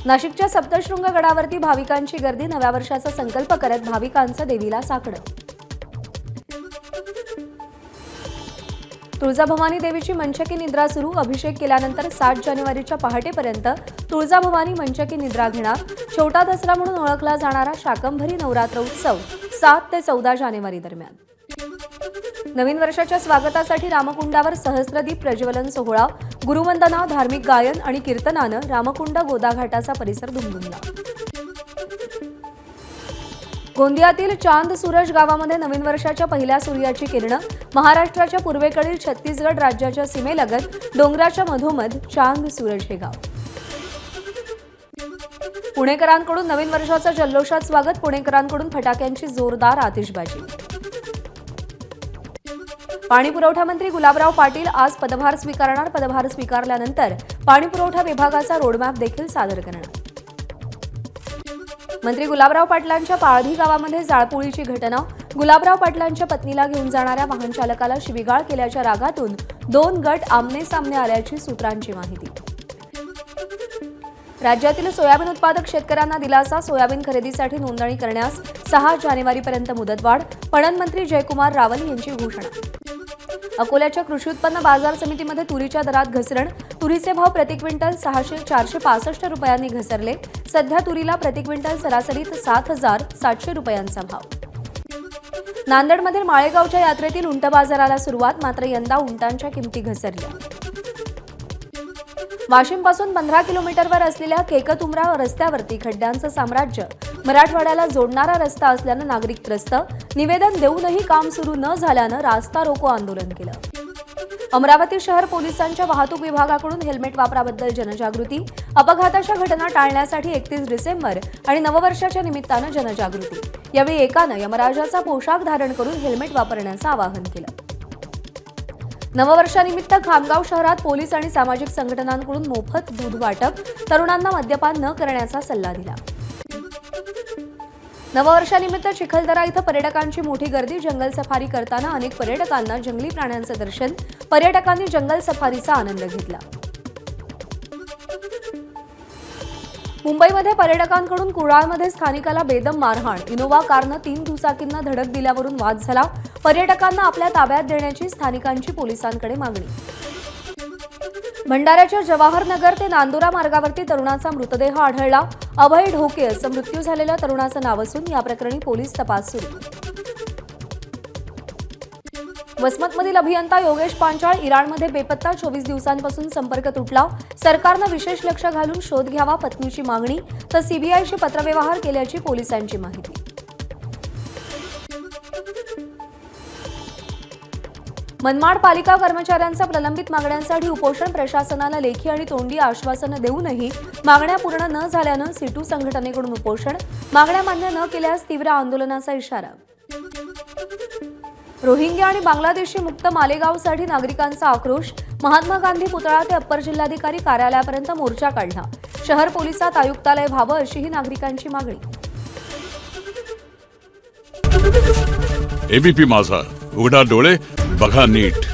नाशिकच्या सप्तशृंग गडावरती भाविकांची गर्दी, नव्या वर्षाचा संकल्प करत भाविकांचं देवीला साकडं। तुळजाभवानी देवीची मंचकी निद्रा सुरू, अभिषेक केल्यानंतर 7 जानेवारीच्या पहाटेपर्यंत तुळजाभवानी मंचकी निद्रा घेणार। छोटा दसरा म्हणून ओळखला जाणारा शाकंभरी नवरात्र उत्सव 7 ते 14 जानेवारी दरम्यान। नवीन वर्षाच्या स्वागतासाठी रामकुंडावर सहस्त्रदीप प्रज्वलन सोहळा, गुरुवंदना, धार्मिक गायन आणि कीर्तनानं रामकुंड गोदाघाटाचा परिसर दुमदुमला। गोंदियातील चांद सूरज गावामध्ये नवीन वर्षाच्या पहिल्या सूर्याची किरणं, महाराष्ट्राच्या पूर्वेकडील छत्तीसगड राज्याच्या सीमेलगत डोंगराच्या मधोमध चांद सूरज हे गाव। पुणेकरांकडून नवीन वर्षाचं जल्लोषात स्वागत, पुणेकरांकडून फटाक्यांची जोरदार आतिषबाजी। पाणीपुरवठा मंत्री गुलाबराव पाटील आज पदभार स्वीकारणार, पदभार स्वीकारल्यानंतर पाणीपुरवठा विभागाचा रोडमॅप देखील सादर करणार। मंत्री गुलाबराव पाटलांच्या पाळधी गावामध्ये जाळपोळीची घटना, गुलाबराव पाटलांच्या पत्नीला घेऊन जाणाऱ्या वाहन चालकाला शिवीगाळ केल्याच्या रागातून 2 गट आमने सामने आल्याची सूत्रांची माहिती। राज्यातील सोयाबीन उत्पादक शेतकऱ्यांना दिलासा, सोयाबीन खरेदीसाठी नोंदणी करण्यास 6 जानेवारीपर्यंत मुदतवाढ, पणन मंत्री जयकुमार रावल यांची घोषणा। अकोल्याच्या कृषी उत्पन्न बाजार समितीमध्ये तुरीच्या दरात घसरण, तुरीचे भाव प्रति क्विंटल 465 रुपयांनी घसरले। सध्या तुरीला प्रति क्विंटल सरासरीत 7,700 रुपयांचा भाव। नांदेडमधील माळेगावच्या यात्रेतील उंट बाजाराला सुरुवात, मात्र यंदा उंटांच्या किमती घसरल्या। वाशिमपासून 15 किलोमीटरवर असलेल्या केकतउमरा रस्त्यावरती खड्ड्यांचं साम्राज्य, मराठवाड्याला जोडणारा रस्ता असल्यानं नागरिक त्रस्त, निवेदन देऊनही काम सुरू न झाल्यानं रास्ता रोको आंदोलन केलं। अमरावती शहर पोलिसांच्या वाहतूक विभागाकडून हेल्मेट वापराबद्दल जनजागृती, अपघाताच्या घटना टाळण्यासाठी 31 डिसेंबर आणि नववर्षाच्या निमित्तानं जनजागृती। यावेळी एकानं यमराजाचा पोशाख धारण करून हेल्मेट वापरण्याचं आवाहन केलं। नववर्षानिमित्त खामगाव शहरात पोलीस आणि सामाजिक संघटनांकडून मोफत दूध वाटप, तरुणांना मद्यपान न करण्याचा सल्ला दिला। नववर्षानिमित्त चिखलदरा इथं पर्यटकांची मोठी गर्दी, जंगल सफारी करताना अनेक पर्यटकांना जंगली प्राण्यांचं दर्शन, पर्यटकांनी जंगल सफारीचा आनंद घेतला। मुंबईमध्ये पर्यटकांकडून कुडाळमध्ये स्थानिकाला बेदम मारहाण, इनोव्हा कारनं 3 दुचाकींना धडक दिल्यावरून वाद झाला, पर्यटकांना आपल्या ताब्यात देण्याची स्थानिकांची पोलिसांकडे मागणी। भंडाऱ्याच्या जवाहर नगर ते नांदुरा मार्गावरती तरुणाचा मृतदेह आढळला, अभय ढोके असं मृत्यू झालेल्या तरुणाचं नाव असून या प्रकरणी पोलीस तपास सुरू। वसमतमधील अभियंता योगेश पांचाळ इराणमध्ये बेपत्ता, 24 दिवसांपासून संपर्क तुटला, सरकारनं विशेष लक्ष घालून शोध घ्यावा पत्नीची मागणी, तर सीबीआयशी पत्रव्यवहार केल्याची पोलिसांची माहिती। मनमाड पालिका कर्मचाऱ्यांचा प्रलंबित मागण्यांसाठी उपोषण, प्रशासनाला लेखी आणि तोंडी आश्वासनं देऊनही मागण्या पूर्ण न झाल्यानं सीटू संघटनेकडून उपोषण, मागण्या मान्य न केल्यास तीव्र आंदोलनाचा इशारा। रोहिंग्या आणि बांगलादेशी मुक्त मालेगावसाठी नागरिकांचा आक्रोश, महात्मा गांधी पुतळा ते अप्पर जिल्हाधिकारी कार्यालयापर्यंत मोर्चा काढला, शहर पोलिसात आयुक्तालय व्हावं अशीही नागरिकांची मागणी। एबीपी माझा, उघडा डोळे बघा नीट।